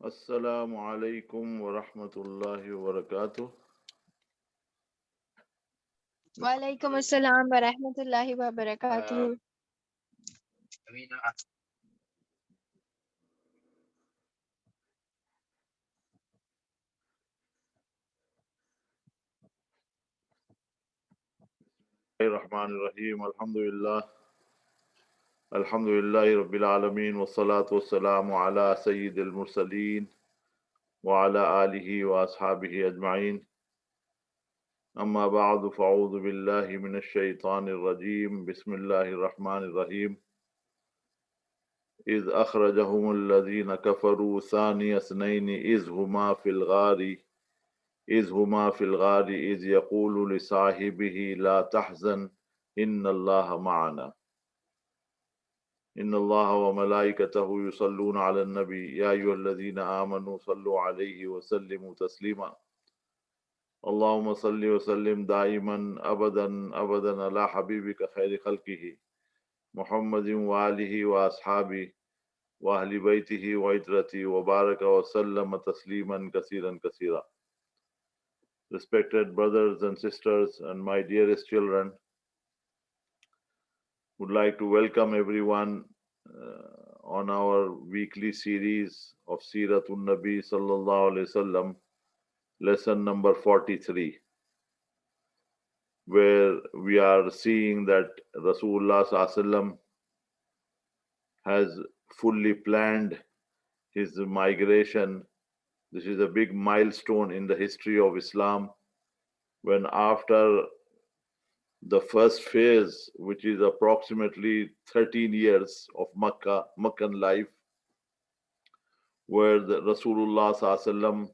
Assalamu alaikum wa rahmatullahi wa barakatuh. Walaikum assalam wa rahmatullahi wa barakatuh. Rahman Rahim. Alhamdulillah. Alhamdulillahi Rabbil Alameen. Wa salatu wa salamu ala Sayyid al Mursaleen wa ala alihi wa ashabihi ajma'in. Amma ba'du fa'udhu billahi min ash-shaytanir rajim. Bismillahir Rahmanir Rahim. إذ أخرجهم الذين كفروا ثاني اثنين إذ هما في الغار إذ يقول لصاحبه لا تحزن إن الله معنا إن الله وملائكته يصلون على النبي يا أيها الذين آمنوا صلوا عليه وسلموا تسليما اللهم صل وسلم دائما أبدا على حبيبك خير خلقه محمد وآله وأصحابه وأهل بيته وعترته وبارك وسلم تسليما كثيرا. Respected brothers and sisters and my dearest children, would like to welcome everyone on our weekly series of Seeratul Nabi Sallallahu Alaihi Wasallam, lesson number 43, where we are seeing that Rasulullah Sallallahu Alaihi Wasallam has fully planned his migration. This is a big milestone in the history of Islam, when after the first phase, which is approximately 13 years of Meccan life, where the Rasulullah Sallallahu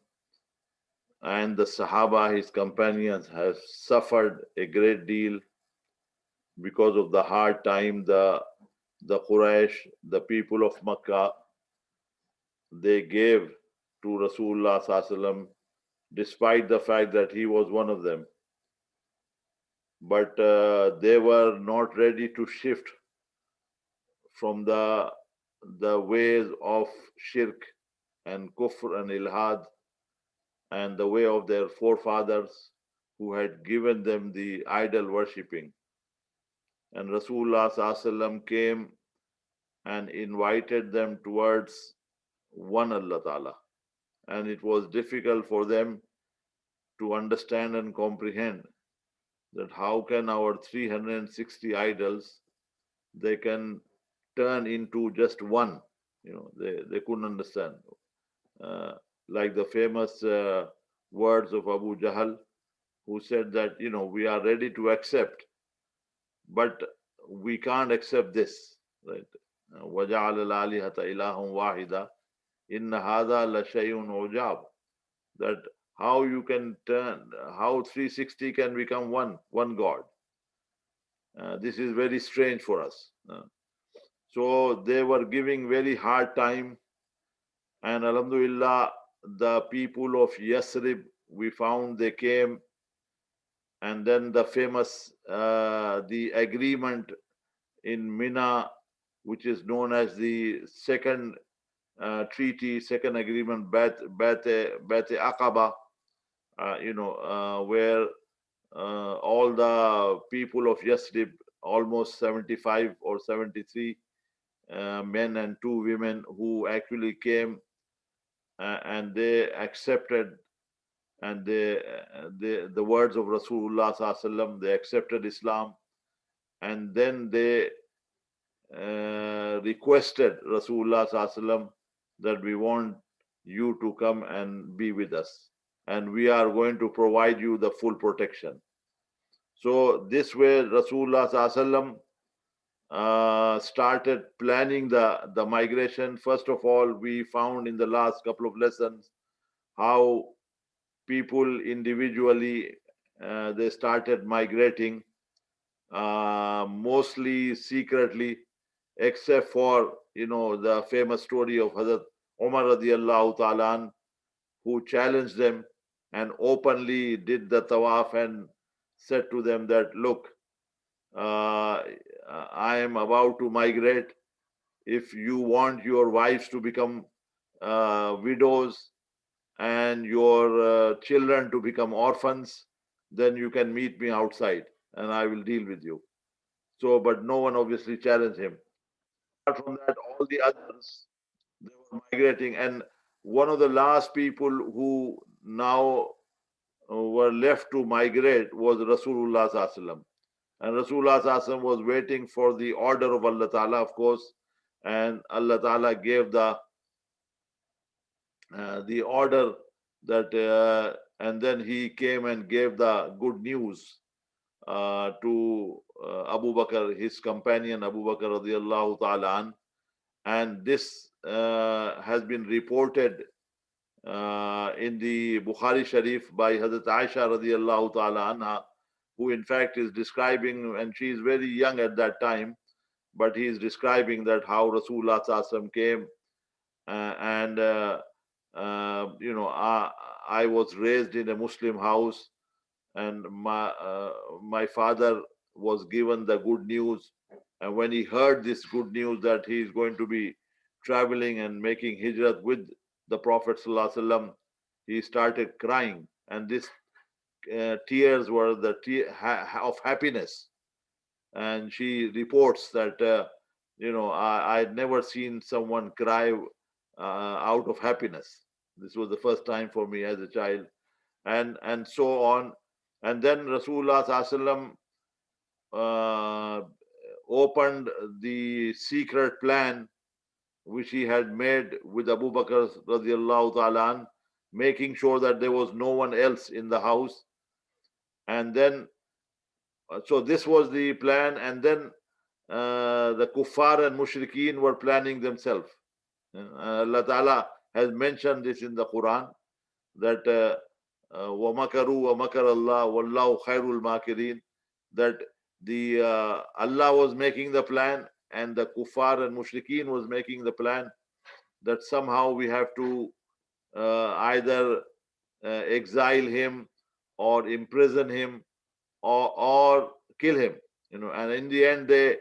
and the Sahaba, his companions, have suffered a great deal because of the hard time. The Quraysh, the people of Makkah, they gave to Rasulullah Sallallahu, despite the fact that he was one of them. But they were not ready to shift from the ways of shirk and kufr and ilhad and the way of their forefathers who had given them the idol worshipping. And Rasulullah Sallallahu came and invited them towards one Allah Ta'ala. And it was difficult for them to understand and comprehend that how can our 360 idols, they can turn into just one. They couldn't understand. Uh, like the famous words of Abu Jahal, who said that, we are ready to accept, but we can't accept this, right? وَجَعَلَ الْآلِهَةَ إِلَهًا وَاحِدًا إِنَّ هَذَا لَشَيْءٌ عُجَابٌ. That how you can turn, how 360 can become one God. This is very strange for us. So they were giving very hard time, and Alhamdulillah, the people of Yasrib, we found they came, and then the famous the agreement in Mina, which is known as the second treaty, second agreement, Bat Aqaba, where all the people of Yasrib, almost 75 or 73 men and two women who actually came, and they accepted, and the words of Rasulullah Sallallahu Alaihi Wasallam, they accepted Islam, and then they requested Rasulullah Sallallahu Alaihi Wasallam that we want you to come and be with us, and we are going to provide you the full protection. So this way Rasulullah Sallallahu Alaihi Wasallam started planning the migration. First of all, we found in the last couple of lessons how people individually they started migrating, mostly secretly, except for the famous story of Hazrat Umar radiallahu ta'ala, who challenged them and openly did the tawaf and said to them that, look, I am about to migrate. If you want your wives to become widows and your children to become orphans, then you can meet me outside and I will deal with you. So, but no one obviously challenged him. Apart from that, all the others, they were migrating. And one of the last people who now were left to migrate was Rasulullah Sallallahu Alaihi Wasallam. And Rasulullah Sallallahu Alaihi Wasallam was waiting for the order of Allah Ta'ala, of course. And Allah Ta'ala gave the order that, and then he came and gave the good news to Abu Bakr, his companion Abu Bakr radiallahu ta'ala an. And this has been reported in the Bukhari Sharif by Hazrat Aisha radiallahu ta'ala anha, who in fact is describing, and she is very young at that time, but he is describing that how Rasulullah Sallallahu Alaihi Wasallam came and I was raised in a Muslim house, and my father was given the good news. And when he heard this good news that he is going to be traveling and making hijrah with the Prophet Sallallahu Alaihi Wasallam, he started crying, and this tears were the of happiness. And she reports that I'd never seen someone cry out of happiness. This was the first time for me as a child, and so on. And then Rasulullah Sallallahu Alaihi Wasallam opened the secret plan which he had made with Abu Bakr radiallahu ta'ala an, making sure that there was no one else in the house. And then, so this was the plan. And then the kuffar and mushrikeen were planning themselves. Allah Ta'ala has mentioned this in the Quran, that وَمَكَرُوا وَمَكَرَ اللَّهُ وَاللَّهُ خَيْرُ الْمَاكِرِينَ, that the Allah was making the plan and the kuffar and mushrikeen was making the plan, that somehow we have to either exile him or imprison him or kill him. And in the end they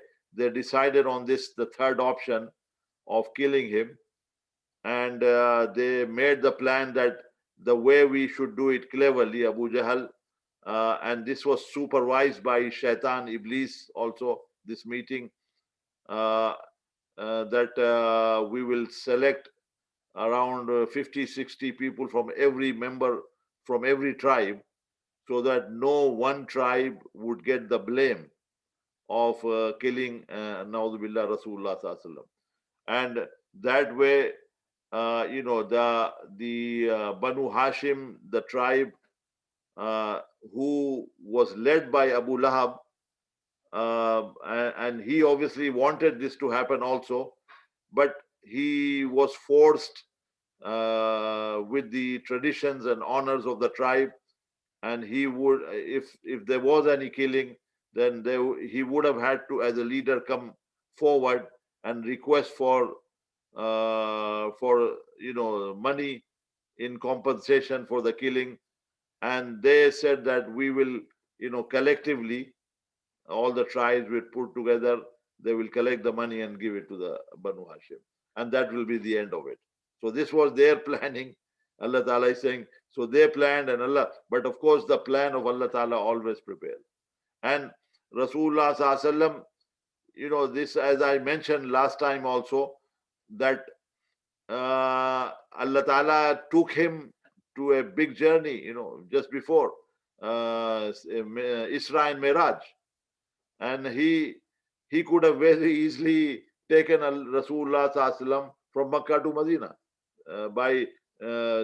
decided on this, the third option of killing him. And they made the plan that the way we should do it cleverly, Abu Jahal, and this was supervised by Shaitan, Iblis also, this meeting, that we will select around 50, 60 people from every member, from every tribe, so that no one tribe would get the blame of killing Naoodhu billah Rasulullah Sallallahu Alaihi Wasallam. And that way, the Banu Hashim, the tribe who was led by Abu Lahab, and he obviously wanted this to happen also, but he was forced with the traditions and honors of the tribe, and he would, if there was any killing, then he would have had to, as a leader, come forward and request for money in compensation for the killing. And they said that we will, collectively, all the tribes will put together, they will collect the money and give it to the Banu Hashim, and that will be the end of it. So this was their planning. Allah Ta'ala is saying, so they planned, and Allah, but of course the plan of Allah Ta'ala always prepares. And Rasulullah Sallallahu Alaihi Wasallam, this, as I mentioned last time also, that Allah Ta'ala took him to a big journey, just before Isra and Miraj. And he could have very easily taken Rasulullah Sallallahu Alaihi Wasallam from Makkah to Madinah by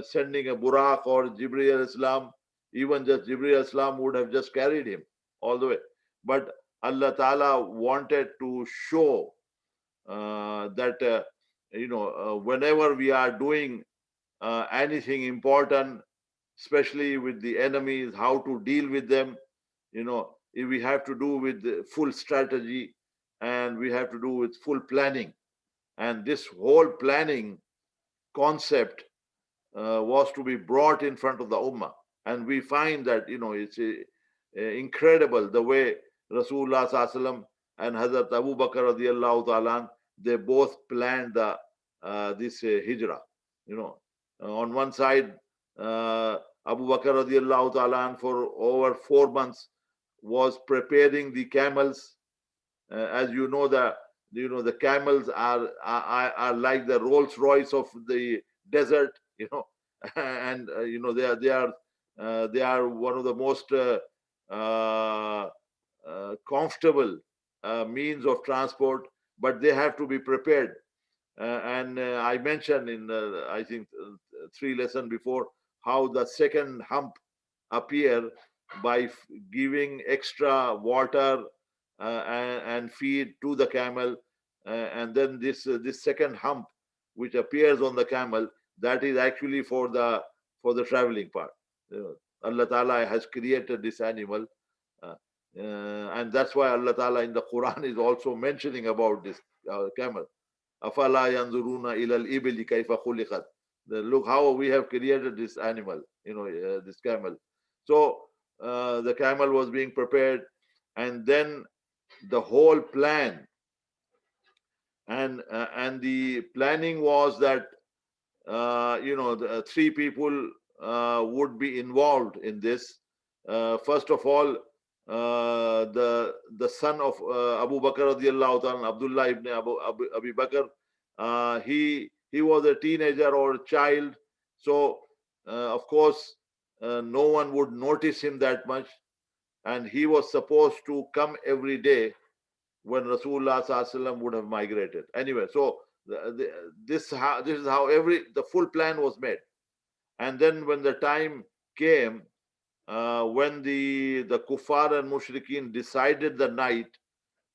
sending a Buraq or Jibreel Islam. Even just Jibreel Islam would have just carried him all the way. But Allah Ta'ala wanted to show that whenever we are doing anything important, especially with the enemies, how to deal with them, if we have to do with the full strategy, and we have to do with full planning. And this whole planning concept was to be brought in front of the Ummah. And we find that, it's incredible the way Rasulullah Sallallahu Alaihi Wasallam and Hazrat Abu Bakr radiallahu ta'ala, they both planned this hijrah. You know, on one side, Abu Bakr radiallahu ta'ala for over 4 months was preparing the camels. As you know, the camels are like the Rolls Royce of the desert. And they are one of the most comfortable means of transport, but they have to be prepared. And I mentioned in I think 3 lessons before how the second hump appear by giving extra water and feed to the camel, and then this second hump which appears on the camel, that is actually for the traveling part. Allah Ta'ala has created this animal, uh, and that's why Allah Ta'ala in the Quran is also mentioning about this camel. Afala yanzuruna ilal ibili kaifa khuliqat. Look how we have created this animal, this camel. So the camel was being prepared, and then the whole plan, and the planning was that the three people would be involved in this. First of all, the son of Abu Bakr radiallahu ta'ala, Abdullah ibn Abi Bakr, he was a teenager or a child, so of course no one would notice him that much, and he was supposed to come every day when Rasulullah Sallallahu Alaihi Wasallam would have migrated. Anyway, so this is how the full plan was made. And then when the time came, when the kuffar and mushrikeen decided the night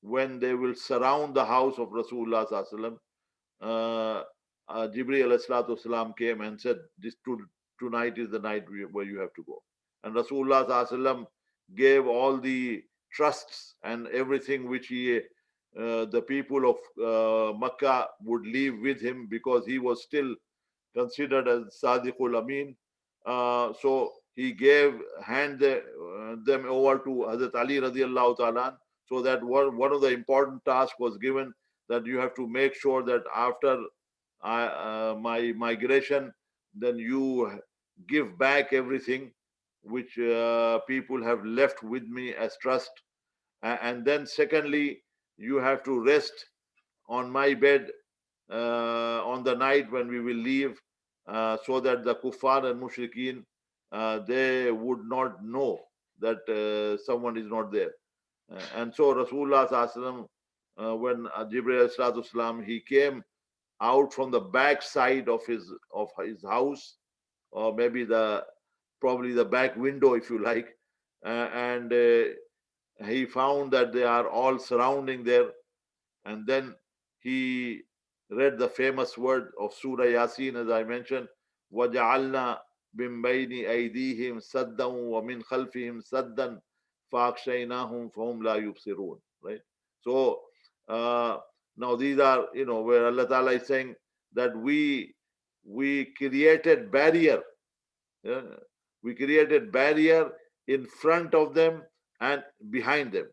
when they will surround the house of Rasulullah Sallallahu Alaihi Wasallam, Jibreel alayhi salatu wasalam came and said, tonight is the night where you have to go. And Rasulullah Sallallahu Alaihi Wasallam gave all the trusts and everything which the people of Makkah would leave with him, because he was still considered as Sadiqul Amin. So he hand them over to Hazrat Ali radiallahu ta'ala, so that one of the important tasks was given, that you have to make sure that after my migration, then you give back everything which people have left with me as trust. And then secondly, you have to rest on my bed on the night when we will leave, so that the kuffar and mushrikeen, they would not know that someone is not there. And so Rasulullah Sallallahu Alaihi Wasallam, when Jibreel Sallallahu Alaihi Wasallam, he came out from the back side of his house, or maybe probably the back window, if you like, and he found that they are all surrounding there. And then he read the famous word of Surah Yasin, as I mentioned, وَجَعَلْنَا مِن بَيْنِ أَيْدِيهِمْ سَدًّا وَمِنْ خَلْفِهِمْ سَدًّا فَأَغْشَيْنَاهُمْ فَهُمْ لَا يُبْصِرُونَ. Right? So now these are, where Allah Ta'ala is saying that we created barrier. Yeah? We created barrier in front of them and behind them,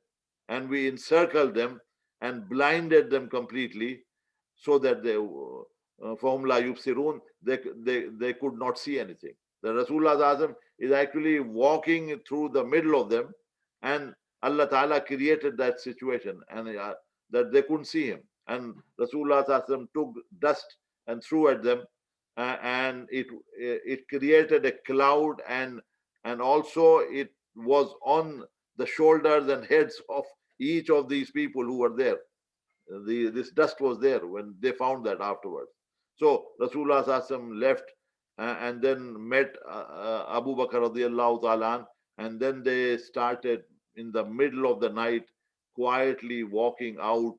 and we encircled them and blinded them completely, so that they فَهُمْ لَا يُبْصِرُونَ, they could not see anything. The Rasulullah Azam is actually walking through the middle of them, and Allah Ta'ala created that situation, and that they couldn't see him. And Rasulullah Azam took dust and threw at them, and it created a cloud, and also it was on the shoulders and heads of each of these people who were there. This dust was there when they found that afterwards. So Rasulullah Sallallahu left, and then met Abu Bakr radiallahu ta'ala, and then they started in the middle of the night quietly walking out.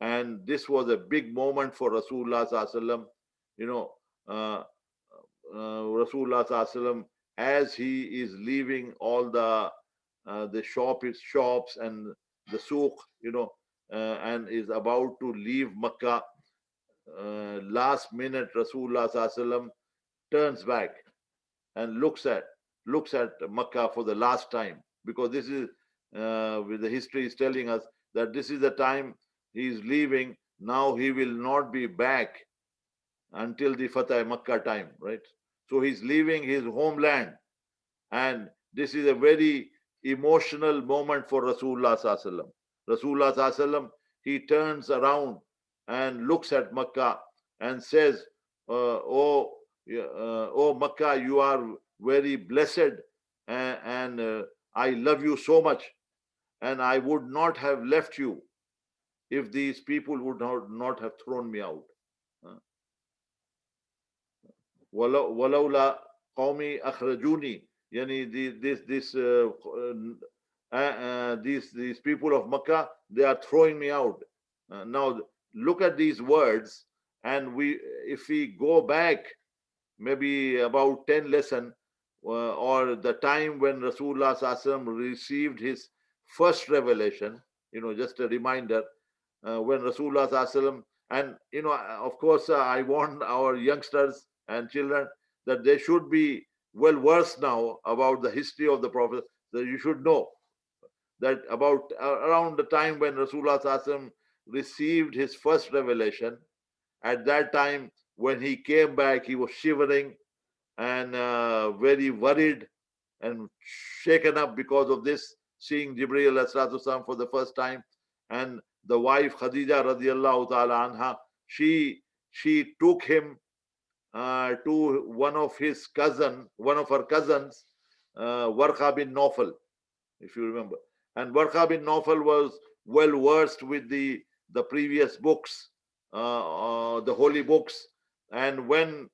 And this was a big moment for Rasulullah Sallallahu. uh, Rasulullah Sallallahu, as he is leaving all the shops and the souk, and is about to leave Makkah. Last minute, Rasulullah Sallallahu turns back and looks at Makkah for the last time, because this is with the history is telling us that this is the time he is leaving. Now he will not be back until the Fatah Makkah time, right? So he's leaving his homeland, and this is a very emotional moment for Rasulullah Sallallahu Alaihi Wasallam. Rasulullah Sallallahu Alaihi Wasallam, he turns around and looks at Makkah and says, oh Makkah, you are very blessed, and I love you so much, and I would not have left you if these people would not have thrown me out. Walaula qawmi akhrajuni, yani these people of Makkah, they are throwing me out. Now look at these words, and if we go back maybe about 10 lesson, or the time when Rasulullah Sallallahu Alaihi Wasallam received his first revelation, just a reminder, when Rasulullah Sallallahu Alaihi Wasallam, and of course, I want our youngsters and children that they should be well versed now about the history of the Prophet. That you should know that about around the time when Rasulullah Sallallahu Alaihi Wasallam received his first revelation, at that time when he came back, he was shivering and very worried and shaken up because of this, seeing Jibreel alayhi salatu wasalam for the first time. And the wife Khadija radiallahu ta'ala anha, she took him to one of her cousins, Warqa bin Nawfal, if you remember. And Warqa bin Nawfal was well versed with the previous books, the holy books. And when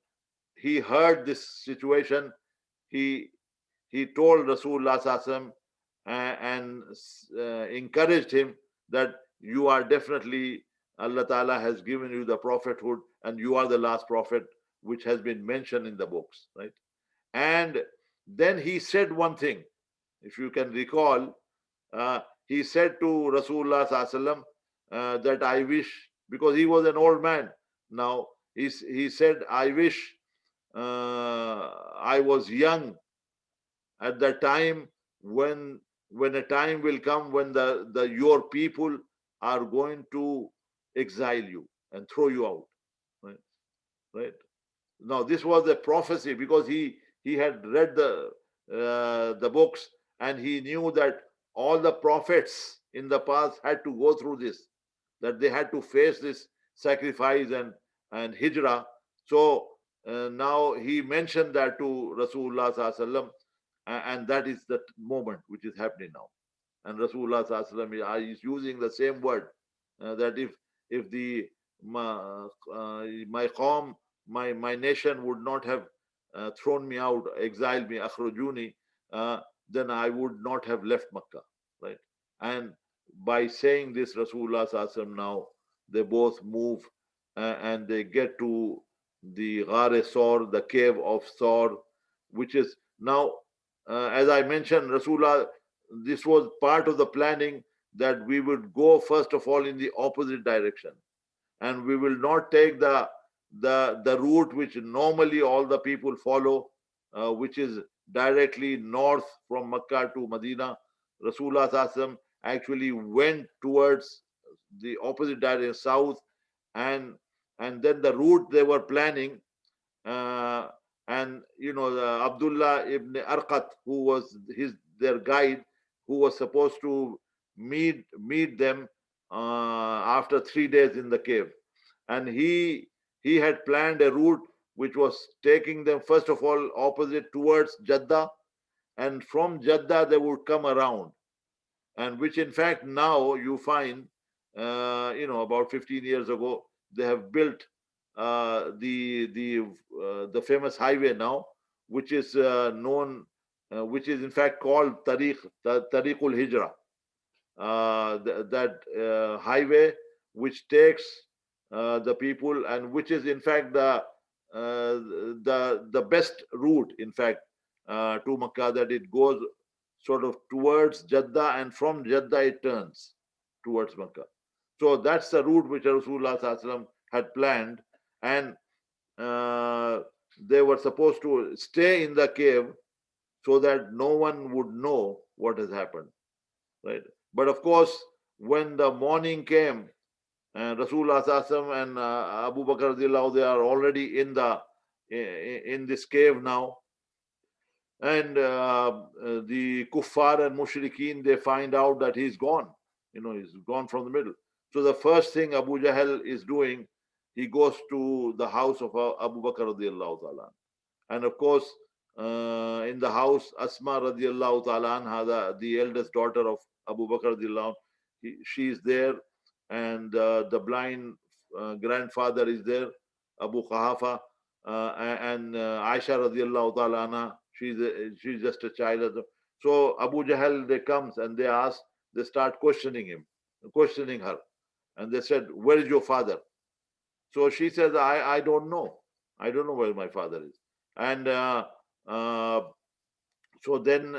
he heard this situation, he told Rasulullah Sallallahu Alaihi Wasallam and encouraged him that you are definitely, Allah Ta'ala has given you the prophethood, and you are the last prophet which has been mentioned in the books, right? And then he said one thing, if you can recall, he said to Rasulullah Sallallahu Alaihi Wasallam that I wish, because he was an old man now, he said, I wish I was young at the time when a time will come when your people are going to exile you and throw you out, right? Now this was a prophecy, because he had read the books, and he knew that all the prophets in the past had to go through this, that they had to face this sacrifice and hijrah. So now he mentioned that to Rasulullah Sallallahu Alaihi Wasallam, and that is the moment which is happening now. And Rasulullah Sallallahu Alaihi Wasallam is using the same word, that if the my qawm, my nation would not have thrown me out, exiled me, akhrujuni, then I would not have left Makkah, right? And by saying this, Rasulullah Sallallahu Alaihi Wasallam, now they both move and they get to the Ghare Thowr, the cave of Thawr, which is now, as I mentioned, Rasulullah, this was part of the planning, that we would go first of all in the opposite direction, and we will not take the route which normally all the people follow, which is directly north from Makkah to Madinah. Rasulullah Sallallahu Alaihi Wasallam actually went towards the opposite direction, south, and then the route they were planning, and Abdullah ibn Arqat, who was their guide, who was supposed to meet them after 3 days in the cave, and he had planned a route which was taking them first of all opposite towards Jeddah, and from Jeddah they would come around, and which in fact now you find, about 15 years ago, they have built the famous highway now, which is known, which is in fact called Tariqul Hijrah, that highway which takes the people, and which is in fact the best route, in fact, to Makkah, that it goes sort of towards Jeddah, and from Jeddah it turns towards Makkah. So that's the route which Rasulullah Sallallahu Alaihi Wasallam had planned, and they were supposed to stay in the cave so that no one would know what has happened, right? But of course, when the morning came, And Rasulullah Sallallahu and Abu Bakr radiallahu, they are already in this cave now. And the kuffar and mushrikeen, they find out that he's gone. He's gone from the middle. So the first thing Abu Jahal is doing, he goes to the house of Abu Bakr radiallahu ta'ala. And of course, in the house, Asma radiallahu ta'ala anha, the eldest daughter of Abu Bakr radiallahu, she is there. And the blind grandfather is there, Abu Qahafa. And Aisha radiallahu ta'ala anha, she's just a child. So Abu Jahal, they comes and they start questioning her. And they said, where is your father? So she says, I don't know. I don't know where my father is. And so then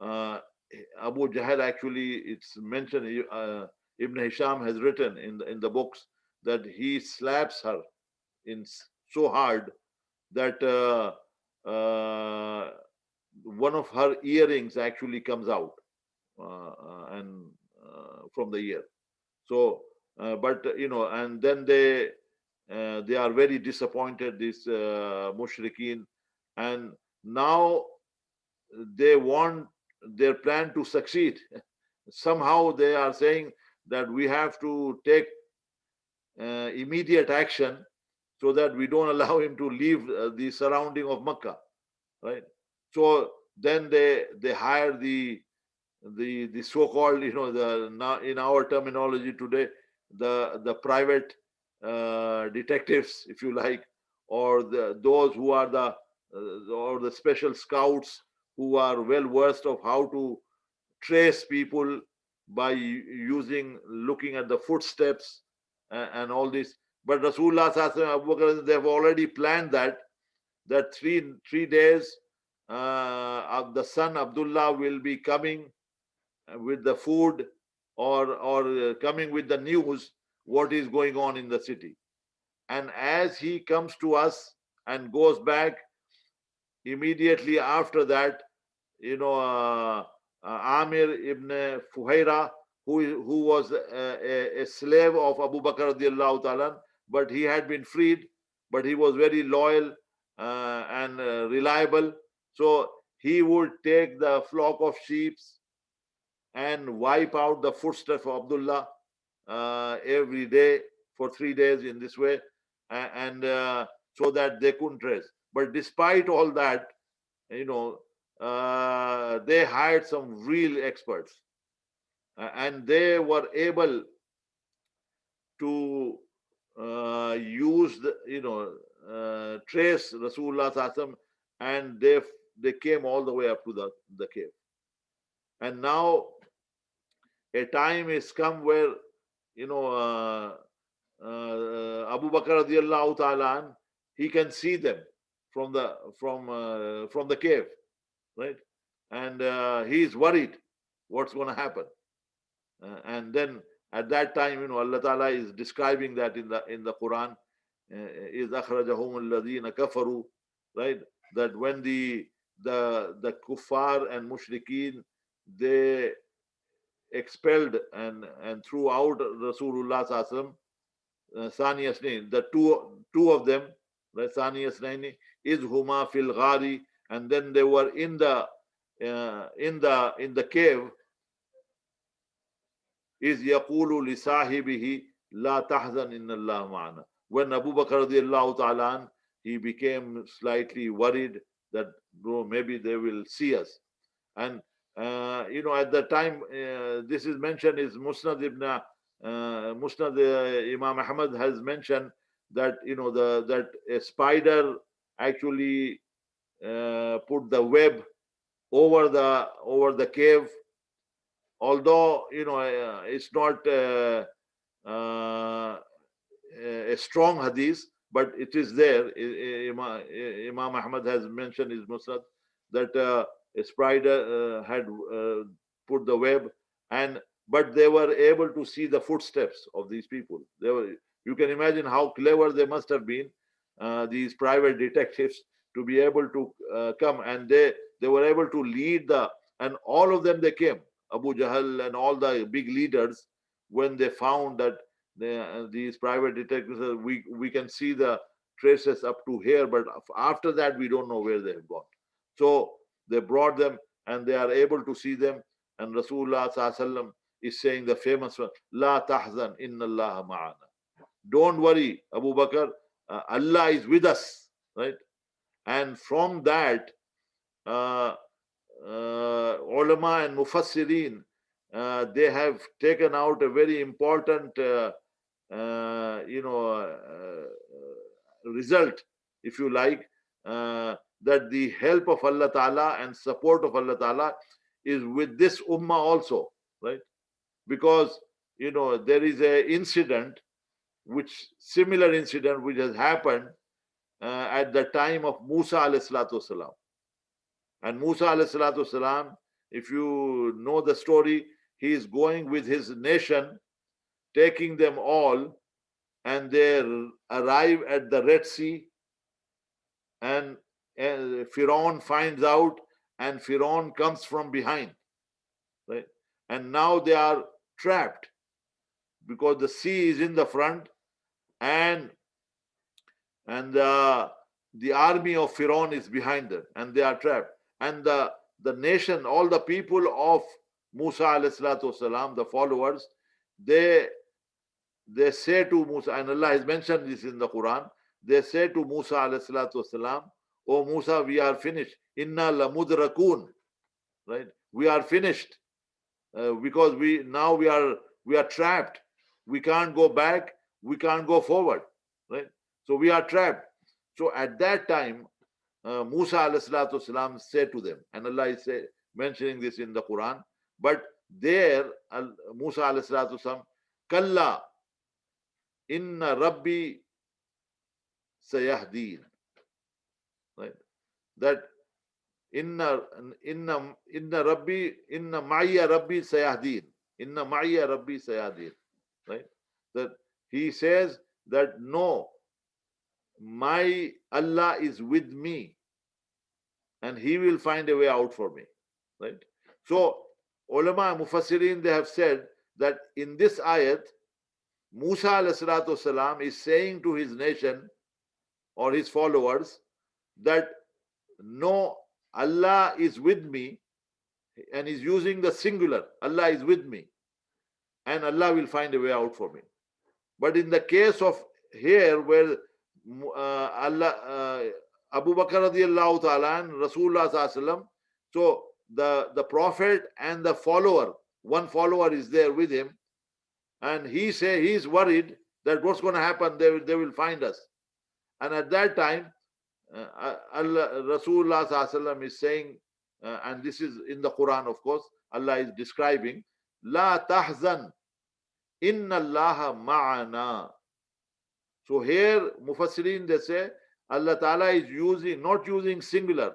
Abu Jahal, actually, it's mentioned, Ibn Hisham has written in the books that he slaps her in so hard that one of her earrings actually comes out and from the ear. So, but and then they are very disappointed, these mushrikeen, and now they want their plan to succeed. Somehow they are saying that we have to take immediate action so that we don't allow him to leave the surrounding of Makkah, right? So then they hire the so-called, in our terminology today, the private detectives, if you like, or those who are the special scouts who are well versed of how to trace people by looking at the footsteps and all this. But Rasulullah Sallallahu Alaihi Wasallam, Abu Bakr, they've already planned that three days the son Abdullah will be coming with the food or coming with the news what is going on in the city. And as he comes to us and goes back, immediately after that, Amir ibn Fuhaira, who was a slave of Abu Bakr radiallahu ta'ala, but he had been freed, but he was very loyal and reliable. So he would take the flock of sheep and wipe out the footsteps of Abdullah every day for 3 days in this way, and so that they couldn't trace. But despite all that, they hired some real experts, and they were able to use trace Rasulullah Sallallahu Alaihi Wasallam, and they came all the way up to the cave. And now a time is come where Abu Bakr radiallahu ta'ala, he can see them from the cave, right? And he is worried what's going to happen. And then at that time, Allah Ta'ala is describing that in the Quran, is akhrajahum alladhina kafaru, right? That when the kuffar and mushrikeen, they expelled and threw out Rasulullah Sallallahu Alaihi Wasallam, Thani Asnain, the two of them, right? Thani Asnaini is huma fil ghari, and then they were in the cave. Is yaqulu li sahibihi la tahzan inna Allah ma'ana. When Abu Bakr radiallahu ta'ala, he became slightly worried that, bro, maybe they will see us. And at that time, this is mentioned, is Musnad Imam Ahmad has mentioned that that a spider actually put the web over the cave. Although it's not a strong hadith, but it is there. Imam Ahmad has mentioned his Musnad that a spider had put the web, but they were able to see the footsteps of these people. You can imagine how clever they must have been, these private detectives, to be able to come, and they were able to lead and all of them, they came. Abu Jahal and all the big leaders, when they found that These private detectives, we can see the traces up to here, but after that we don't know where they have gone. So they brought them and they are able to see them. And Rasulullah Sallallahu Alaihi Wasallam is saying the famous one, La tahzan inna Allah ma'ana. Don't worry, Abu Bakr, Allah is with us, right? And from that, uh, ulama and mufassirin, they have taken out a very important, result, if you like, that the help of Allah Ta'ala and support of Allah Ta'ala is with this ummah also, right? Because, there is a incident, similar incident which has happened at the time of Musa alayhi salatu wasalam. And Musa alayhi salatu wasalam, if you know the story, he is going with his nation, taking them all, and they arrive at the Red Sea, and Pharaoh finds out, and Pharaoh comes from behind, right? And now they are trapped because the sea is in the front, and the army of Pharaoh is behind them, and they are trapped. And the nation, all the people of Musa alayhi salatu wasalam, the followers, they say to Musa, and Allah has mentioned this in the Quran, they say to Musa alayhi salatu wasalam, "Oh Musa, we are finished. Inna lamudrakun." Right? We are finished because we are trapped. We can't go back. We can't go forward. Right? So we are trapped. So at that time, Musa alayhi salatu wasalam said to them, and Allah is mentioning this in the Quran, but there Musa alayhi salatu wasalam, Kalla inna Rabbi sayahdeen. Right? That inna Ma'ya Rabbi sayahdeen. Inna Ma'ya Rabbi sayahdeen. Right? That he says that no, my Allah is with me and he will find a way out for me. Right? So ulama mufassirin, they have said that in this ayat, Musa alayhi salatu wasalam is saying to his nation or his followers that no, Allah is with me, and he's using the singular, Allah is with me, and Allah will find a way out for me. But in the case of here where Abu Bakr radiallahu ta'ala and Rasulullah sallallahu alaihi wasallam, so the prophet and the follower, one follower is there with him, and he's worried that what's going to happen, they will find us. And at that time, Rasulullah sallallahu alaihi wasallam is saying, and this is in the Quran, of course, Allah is describing, La tahzan, inna Allah ma'ana. So here, Mufassirin, they say, Allah Ta'ala is not using singular.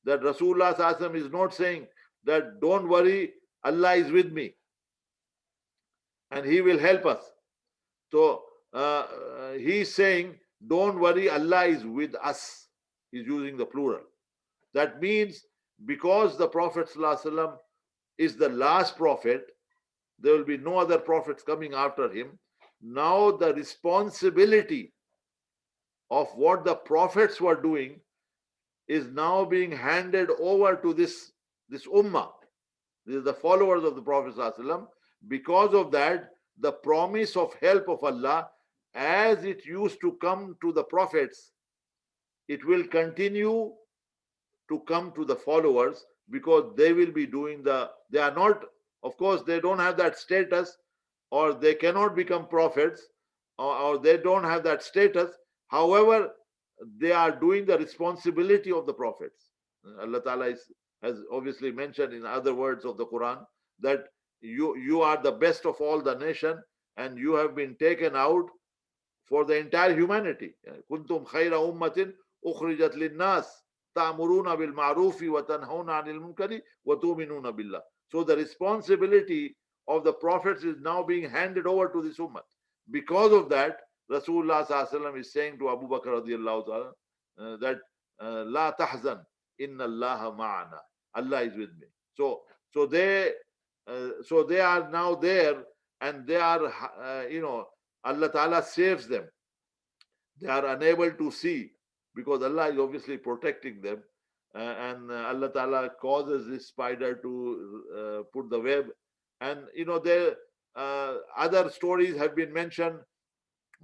That Rasulullah sallallahu alaihi wasallam is not saying that don't worry, Allah is with me and he will help us. So he's saying, don't worry, Allah is with us. He's using the plural. That means because the Prophet ﷺ is the last prophet, there will be no other prophets coming after him. Now the responsibility of what the prophets were doing is now being handed over to this ummah. This is the followers of the Prophet ﷺ. Because of that, the promise of help of Allah, as it used to come to the prophets, it will continue to come to the followers, because they will be doing they are not, of course, they don't have that status, or they cannot become prophets, or they don't have that status. However, they are doing the responsibility of the prophets. Allah Ta'ala has obviously mentioned in other words of the Quran that you are the best of all the nation, and you have been taken out for the entire humanity. Kuntum khayra ummatin ukhrijat linnas ta'muruna bil ma'rufi wa tanhauna 'anil munkari wa tu'minuna billah. So the responsibility of the prophets is now being handed over to this ummah. Because of that, Rasulullah sallallahu alaihi wasallam is saying to Abu Bakr radiallahu ta'ala that La tahzan, inna Allah ma'ana. Allah is with me. So they are now there, and they are Allah Ta'ala saves them. They are unable to see because Allah is obviously protecting them. And Allah Ta'ala causes this spider to put the web. And there other stories have been mentioned,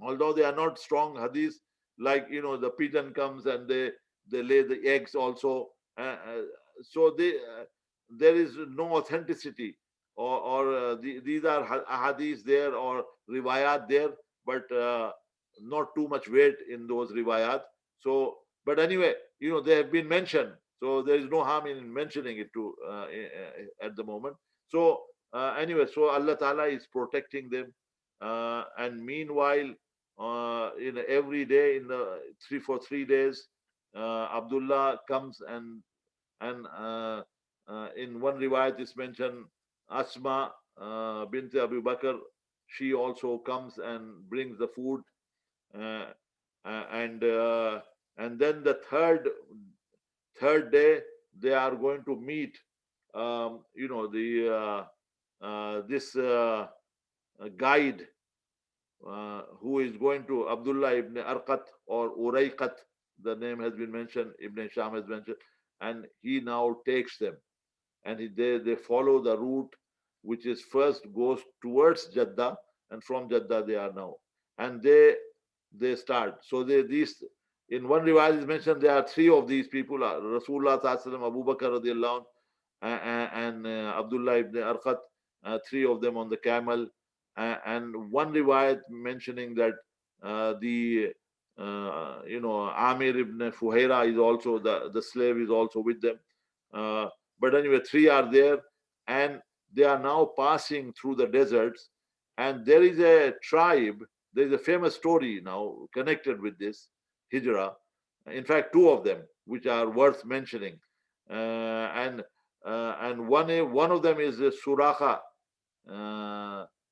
although they are not strong hadiths, like the pigeon comes and they lay the eggs also. So there is no authenticity, or these are hadiths there or riwayat there, but not too much weight in those riwayat. So, but anyway, they have been mentioned, so there is no harm in mentioning it to at the moment. So anyway, so Allah Ta'ala is protecting them, and meanwhile, in every day in the for 3 days, Abdullah comes, and in one riwayat is mentioned Asma bint Abu Bakr. She also comes and brings the food, uh, uh, and uh, and then the third day they are going to meet, the this guide, who is going to Abdullah ibn Arqat or Urayqat, the name has been mentioned, Ibn Sham has mentioned, and he now takes them, and they follow the route, which is first goes towards Jeddah, and from Jeddah they are now, and they start. So these, in one riwayat is mentioned there are three of these people: Rasulullah Sallallahu Alaihi Wasallam, Abu Bakr radiallahu anh, and Abdullah ibn Arqat, three of them on the camel, and one riwayat mentioning that the Amir ibn Fuhaira is also the slave is also with them. But anyway, three are there, and they are now passing through the deserts, and there is a tribe. There is a famous story now connected with this Hijrah. In fact, two of them which are worth mentioning, and one of them is Suraqa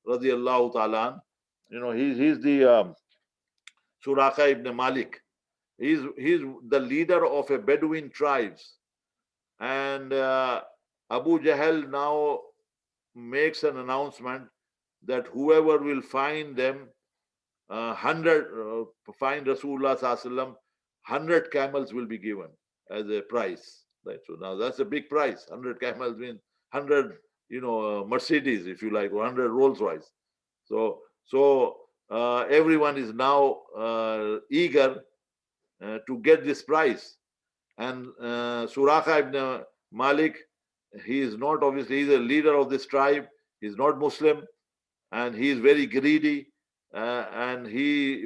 radiallahu ta'ala. He's the Suraqa ibn Malik. He's the leader of a Bedouin tribes, and Abu Jahal now makes an announcement that whoever will find them, 100, find Rasulullah Sallallahu Alaihi Wasallam, 100 camels will be given as a price. Right. So now that's a big price. 100 camels mean 100, Mercedes, if you like, or 100 Rolls Royce. So everyone is now eager to get this prize. And Suraqa ibn Malik, he is not, obviously, he's a leader of this tribe. He's not Muslim, and he is very greedy. And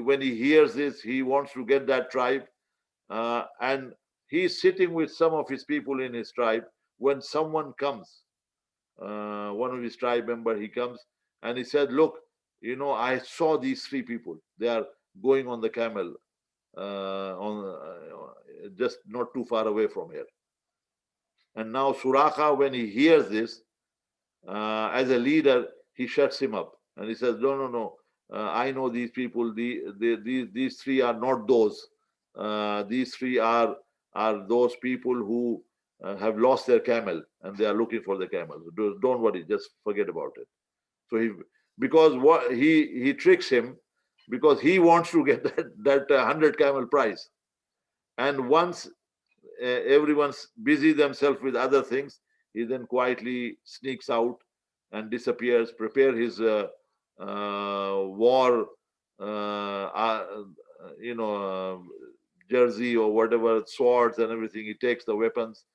when he hears this, he wants to get that tribe. And he's sitting with some of his people in his tribe when someone comes, one of his tribe member, he comes and he said, look, I saw these three people. They are going on the camel, just not too far away from here. And now Suraqa, when he hears this, as a leader, he shuts him up and he says, no, I know these people. These three are not those. These three are those people who have lost their camel and they are looking for the camel. Don't worry, just forget about it. So because what he tricks him, because he wants to get that 100 camel price. And once everyone's busy themselves with other things, he then quietly sneaks out and disappears, prepare his war, jersey or whatever, swords and everything. He takes the weapons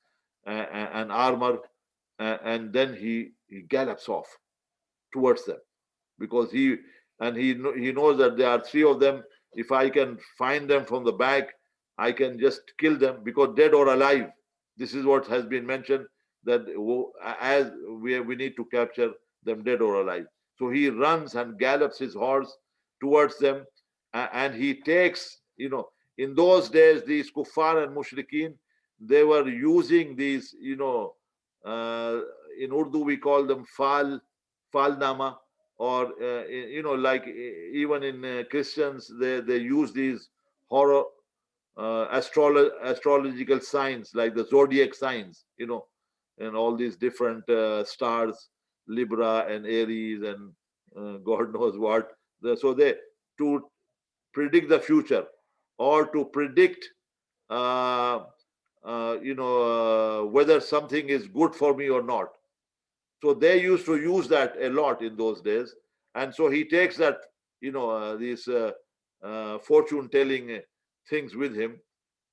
and armor, and then he gallops off towards them, because he knows that there are three of them. If I can find them from the back, I can just kill them, because dead or alive, this is what has been mentioned, that as we need to capture them dead or alive. So he runs and gallops his horse towards them, and he takes, in those days, these kuffar and mushrikeen, they were using these, in Urdu we call them falnama, or like even in Christians, they use these horror astrological signs, like the zodiac signs, and all these different stars, Libra and Aries and God knows what. So to predict the future or to predict uh, whether something is good for me or not. So they used to use that a lot in those days. And so he takes that, these fortune telling things with him.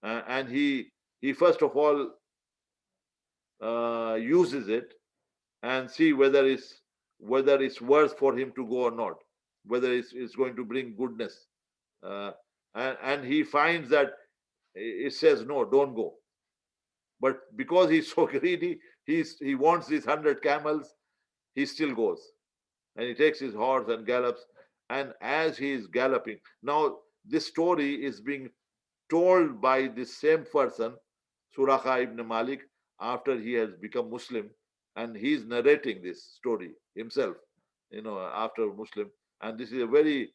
And he first of all uses it and see whether it's worth for him to go or not, whether it's going to bring goodness. Uh, and he finds that it says, no, don't go. But because he's so greedy, he wants these 100 camels, he still goes. And he takes his horse and gallops. And as he is galloping, now this story is being told by the same person, Suraka ibn Malik, after he has become Muslim, and he's narrating this story himself, after Muslim. And this is a very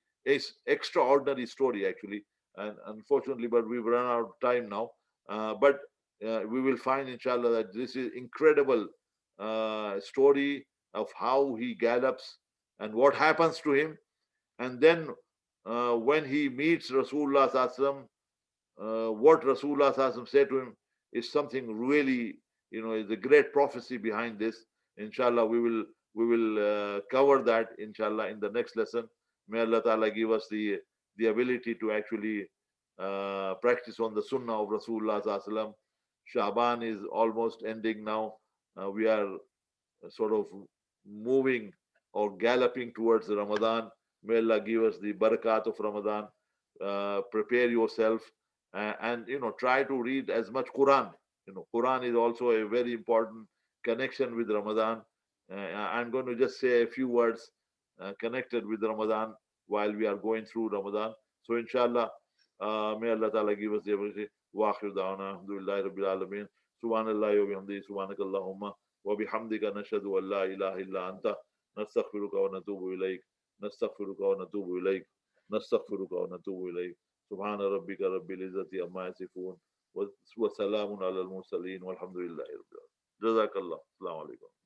extraordinary story, actually. And unfortunately, but we've run out of time now. But we will find, inshallah, that this is incredible story of how he gallops and what happens to him. And then when he meets Rasulullah Sallallahu what Rasulullah Sallallahu said to him is something really, is a great prophecy behind this. Inshallah, we will cover that, inshallah, in the next lesson. May Allah Ta'ala give us the ability to actually practice on the Sunnah of Rasulullah Sallallahu. Shaban is almost ending now. We are sort of moving or galloping towards Ramadan. May Allah give us the barakat of Ramadan. Prepare yourself and try to read as much Quran. Quran is also a very important connection with Ramadan. I'm going to just say a few words connected with Ramadan while we are going through Ramadan. So inshallah, may Allah Ta'ala give us the ability. Wa akhir da'wana, alhamdulillahi rabbil alameen. Subhanallah wa bihamdihi, subhanakallahumma wa bihamdika nashhadu an la ilaha illa anta nastaghfiruka wa natubu ilayk. نستغفرك ونتوب إليك نستغفرك ونتوب إليك سبحان ربك رب العزة عما يصفون وسلام على المرسلين والحمد لله رب العالمين جزاك الله السلام عليكم